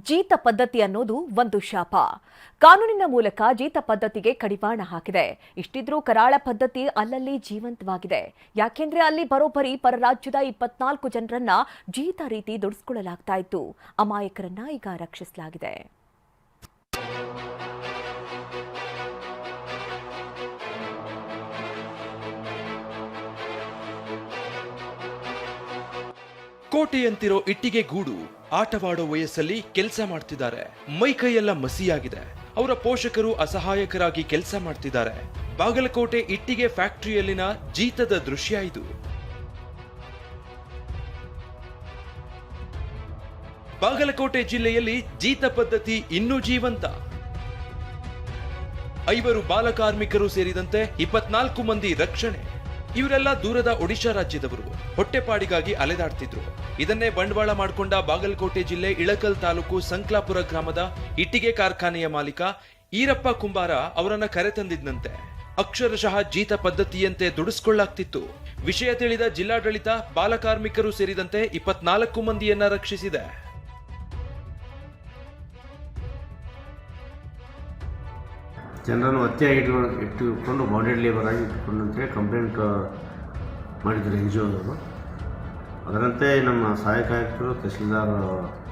ಜೀತ ಪದ್ಧತಿ ಅನ್ನೋದು ಒಂದು ಶಾಪ. ಕಾನೂನಿನ ಮೂಲಕ ಜೀತ ಪದ್ಧತಿಗೆ ಕಡಿವಾಣ ಹಾಕಿದೆ. ಇಷ್ಟಿದ್ರೂ ಕರಾಳ ಪದ್ಧತಿ ಅಲ್ಲಲ್ಲಿ ಜೀವಂತವಾಗಿದೆ. ಯಾಕೆಂದ್ರೆ ಅಲ್ಲಿ ಬರೋಬ್ಬರಿ ಪರರಾಜ್ಯದ 24 ಜನರನ್ನ ಜೀತ ರೀತಿ ದುಡಿಸಿಕೊಳ್ಳಲಾಗ್ತಾ ಇತ್ತು. ಅಮಾಯಕರನ್ನ ಈಗ ರಕ್ಷಿಸಲಾಗಿದೆ. ಕೋಟೆಯಂತಿರೋ ಇಟ್ಟಿಗೆ ಗೂಡು ಆಟವಾಡೋ ವಯಸ್ಸಲ್ಲಿ ಕೆಲಸ ಮಾಡ್ತಿದ್ದಾರೆ. ಮೈಕೈಯೆಲ್ಲ ಮಸಿಯಾಗಿದೆ. ಅವರ ಪೋಷಕರು ಅಸಹಾಯಕರಾಗಿ ಕೆಲಸ ಮಾಡ್ತಿದ್ದಾರೆ. ಬಾಗಲಕೋಟೆ ಇಟ್ಟಿಗೆ ಫ್ಯಾಕ್ಟರಿಯಲ್ಲಿನ ಜೀತದ ದೃಶ್ಯ ಇದು. ಬಾಗಲಕೋಟೆ ಜಿಲ್ಲೆಯಲ್ಲಿ ಜೀತ ಪದ್ಧತಿ ಇನ್ನೂ ಜೀವಂತ. 5 ಬಾಲಕಾರ್ಮಿಕರು ಸೇರಿದಂತೆ 24 ಮಂದಿ ರಕ್ಷಣೆ. ಇವರೆಲ್ಲ ದೂರದ ಒಡಿಶಾ ರಾಜ್ಯದವರು. ಹೊಟ್ಟೆಪಾಡಿಗಾಗಿ ಅಲೆದಾಡ್ತಿದ್ರು. ಇದನ್ನೇ ಬಂಡವಾಳ ಮಾಡಿಕೊಂಡ ಬಾಗಲಕೋಟೆ ಜಿಲ್ಲೆ ಇಳಕಲ್ ತಾಲೂಕು ಸಂಕ್ಲಾಪುರ ಗ್ರಾಮದ ಇಟ್ಟಿಗೆ ಕಾರ್ಖಾನೆಯ ಮಾಲೀಕ ಈರಪ್ಪ ಕುಂಬಾರ ಅವರನ್ನ ಕರೆತಂದಿದ್ದಂತೆ. ಅಕ್ಷರಶಃ ಜೀತ ಪದ್ಧತಿಯಂತೆ ದುಡಿಸಿಕೊಳ್ಳಲಾಗ್ತಿತ್ತು. ವಿಷಯ ತಿಳಿದ ಜಿಲ್ಲಾಡಳಿತ ಬಾಲಕಾರ್ಮಿಕರು ಸೇರಿದಂತೆ 24 ಮಂದಿಯನ್ನ ರಕ್ಷಿಸಿದೆ. ಜನರನ್ನು ಒತ್ತೆಯಾಗಿ ಇಟ್ಟುಕೊಂಡು ಬಾಂಡೆಡ್ ಲೇಬರ್ ಆಗಿ ಇಟ್ಟುಕೊಂಡು ಅಂತೇಳಿ ಕಂಪ್ಲೇಂಟ್ ಮಾಡಿದ್ರು NGO ಅವರು. ಅದರಂತೆ ನಮ್ಮ ಸಹಾಯಕ ಆಯುಕ್ತರು, ತಹಸೀಲ್ದಾರ್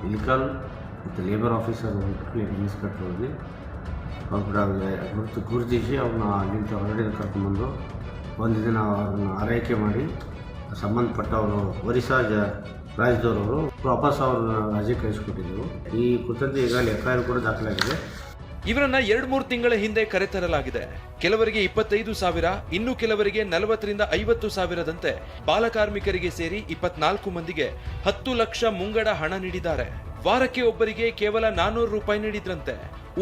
ಇಲಿಕಲ್ ಮತ್ತು ಲೇಬರ್ ಆಫೀಸರ್ ಇನ್ಸ್ಪೆಕ್ಟರ್ ಹೋಗಿ ಅವ್ರ ಗುರುತಿಸಿ ಅವ್ರನ್ನ ಅಲ್ಲಿಂದ ಹೊರಗಡೆ ಕರ್ಕೊಂಡ್ಬಂದು ಒಂದು ದಿನ ಅವ್ರನ್ನ ಆರೈಕೆ ಮಾಡಿ ಸಂಬಂಧಪಟ್ಟ ಅವರು ಒರಿಸ್ಸಾ ರಾಜ್ಯದವರು ವಾಪಸ್ ಅವ್ರನ್ನ ರಾಜ್ಯಕ್ಕೆ ಕಳಿಸ್ಕೊಟ್ಟಿದ್ದರು. ಈ ಕುರಿತಂತೆ ಈಗಾಗಲೇ FIR ಕೂಡ ದಾಖಲಾಗಿದೆ. ಇವರನ್ನ 2-3 ತಿಂಗಳ ಹಿಂದೆ ಕರೆತರಲಾಗಿದೆ. ಕೆಲವರಿಗೆ 25,000, ಇನ್ನು ಕೆಲವರಿಗೆ 40ರಿಂದ 50,000ದಂತೆ ಬಾಲಕಾರ್ಮಿಕರಿಗೆ ಸೇರಿ 24 ಮಂದಿಗೆ 10 ಲಕ್ಷ ಮುಂಗಡ ಹಣ ನೀಡಿದ್ದಾರೆ. ವಾರಕ್ಕೆ ಒಬ್ಬರಿಗೆ ಕೇವಲ 400 ರೂಪಾಯಿ ನೀಡಿದ್ರಂತೆ.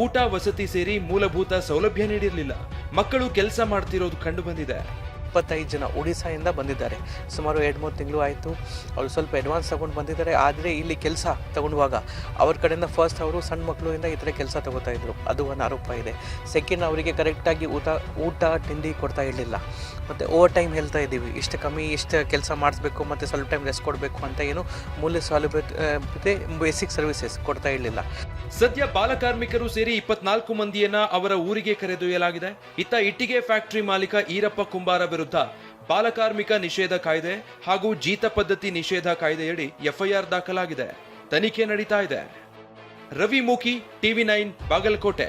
ಊಟ ವಸತಿ ಸೇರಿ ಮೂಲಭೂತ ಸೌಲಭ್ಯ ನೀಡಿರಲಿಲ್ಲ. ಮಕ್ಕಳು ಕೆಲಸ ಮಾಡ್ತಿರೋದು ಕಂಡು ಬಂದಿದೆ. 25 ಜನ ಒಡಿಸ್ಸಾಯಿಂದ ಬಂದಿದ್ದಾರೆ. ಸುಮಾರು 2-3 ತಿಂಗಳು ಆಯಿತು. ಅವರು ಸ್ವಲ್ಪ ಅಡ್ವಾನ್ಸ್ ತಗೊಂಡು ಬಂದಿದ್ದಾರೆ. ಆದರೆ ಇಲ್ಲಿ ಕೆಲಸ ತಗೊಂಡುವಾಗ ಅವ್ರ ಕಡೆಯಿಂದ ಫಸ್ಟ್ ಅವರು ಸಣ್ಣ ಮಕ್ಕಳಿಂದ ಈ ಥರ ಕೆಲಸ ತಗೋತಾ ಇದ್ರು. ಅದು ಒಂದು ಆರೋಪ ಇದೆ. ಸೆಕೆಂಡ್, ಅವರಿಗೆ ಕರೆಕ್ಟಾಗಿ ಊಟ ತಿಂಡಿ ಕೊಡ್ತಾ ಇರಲಿಲ್ಲ. ಮತ್ತು ಓವರ್ ಟೈಮ್ ಹೇಳ್ತಾ ಇದ್ದೀವಿ, ಇಷ್ಟು ಕಮ್ಮಿ ಇಷ್ಟು ಕೆಲಸ ಮಾಡಿಸ್ಬೇಕು ಮತ್ತು ಸ್ವಲ್ಪ ಟೈಮ್ ರೆಸ್ಟ್ ಕೊಡಬೇಕು ಅಂತ ಏನು ಮೂಲ ಸೌಲಭ್ಯ ಬೇಸಿಕ್ ಸರ್ವಿಸಸ್ ಕೊಡ್ತಾ ಇರಲಿಲ್ಲ. ಸದ್ಯ ಬಾಲಕಾರ್ಮಿಕರು ಸೇರಿ 24 ಮಂದಿಯನ್ನ ಅವರ ಊರಿಗೆ ಕರೆದೊಯ್ಯಲಾಗಿದೆ. ಇತ್ತ ಇಟ್ಟಿಗೆ ಫ್ಯಾಕ್ಟರಿ ಮಾಲೀಕ ಈರಪ್ಪ ಕುಂಬಾರ ವಿರುದ್ಧ ಬಾಲಕಾರ್ಮಿಕ ನಿಷೇಧ ಕಾಯ್ದೆ ಹಾಗೂ ಜೀತ ಪದ್ಧತಿ ನಿಷೇಧ ಕಾಯ್ದೆಯಡಿ FIR ದಾಖಲಾಗಿದೆ. ತನಿಖೆ ನಡೀತಾ ಇದೆ. ರವಿ ಮೂಕಿ, TV9, ಬಾಗಲಕೋಟೆ.